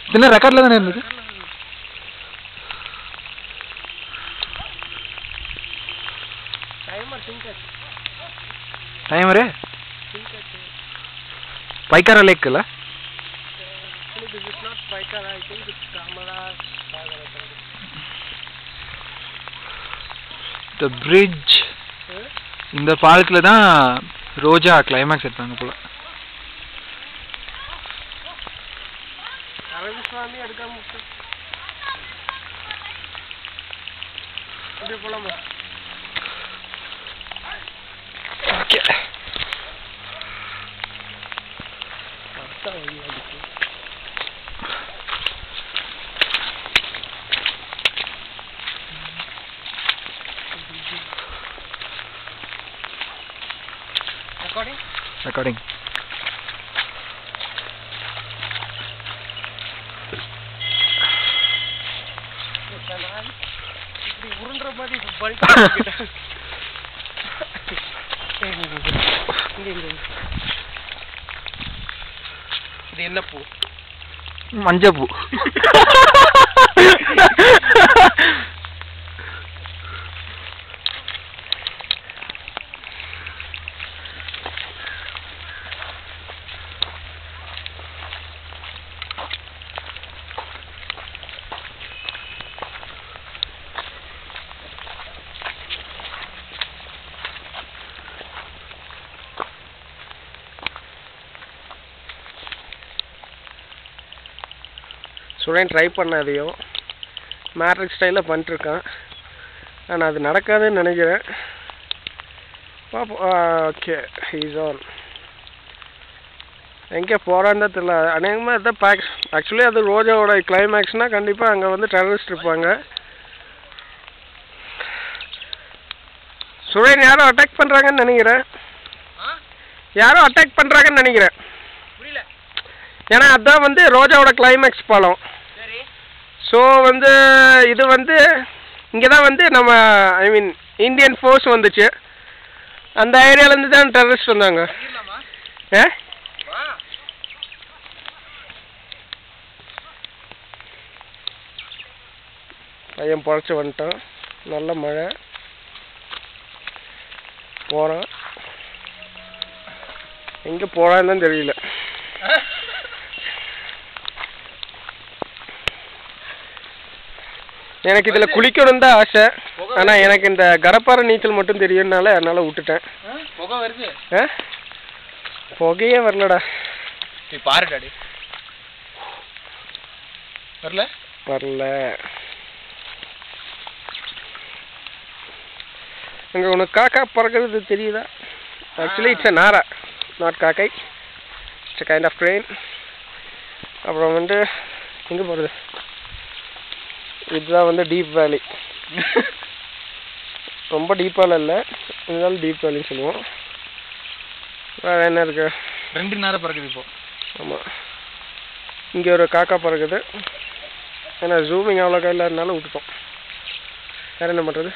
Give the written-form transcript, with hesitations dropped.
இதுனா ரெக்கார்ட்ல தானே இருந்தது. டைமரு பைக்காரா லேக் இல்ல? The bridge. இந்த பாலத்துல தான் ரோஜா கிளைமேக்ஸ் எடுத்தாங்க போல. அரவிஸ்வாமி எடுக்காம விட்டு இப்படி போலாமா? ஓகே. Recording. இது என்ன பூ? மஞ்சள் பூ. ஸ்டூடெண்ட் ட்ரை பண்ணாதையும் மேட்ரிக் ஸ்டைலில் பண்ணிட்டுருக்கான். ஆனால் அது நடக்காதுன்னு நினைக்கிறேன். பார்ப்போம். Okay, he's on. எங்கே போகிறான்னு தான் தெரியல. அநேகமாக அதுதான் ஆக்சுவலி அது ரோஜாவோட கிளைமேக்ஸ்னால் கண்டிப்பாக அங்கே வந்து டெரரிஸ்ட் இருப்பாங்க. ஸ்டூடெண்ட் யாரும் அட்டாக் பண்ணுறாங்கன்னு நினைக்கிறேன். ஏன்னா அதுதான் வந்து ரோஜாவோட கிளைமேக்ஸ் பாலம். ஸோ வந்து இது வந்து இங்கே தான் வந்து நம்ம இந்தியன் ஃபோர்ஸ் வந்துச்சு. அந்த ஏரியாவிலேருந்து தான் டெரரிஸ்ட் வந்தாங்க. பையன் பொழைச்சி வந்துட்டான். நல்ல மழை. போகிறான். எங்கே போகிறான்னு தான் தெரியல. எனக்கு இதில் குளிக்கணும் தான் ஆசை. ஆனால் எனக்கு இந்த கடப்பாறை நீச்சல் மட்டும் தெரியும்னால அதனால் விட்டுட்டேன். புகையே வரலடா. பாருடாடி வரல. அங்கே உனக்கு காக்கா பறக்கிறது தெரியுதா? ஆக்சுவலி இட்ஸ் அ நாரா, நாட் காக்கை. It's a kind of train. அப்புறம் வந்து எங்கே போகிறது? இதுதான் வந்து டீப் வேலி. ரொம்ப டீப்பால இல்லை, இருந்தாலும் டீப் வேலின்னு சொல்லுவோம். வேறு என்ன இருக்கு? 2 நேரம் பறக்குது இப்போ. ஆமாம், இங்கே ஒரு காக்கா பறக்குது. ஏன்னா ஜூமிங் அவ்வளோக்கா இல்லாதனால விட்டுட்டோம். வேறு என்ன பண்ணுறது?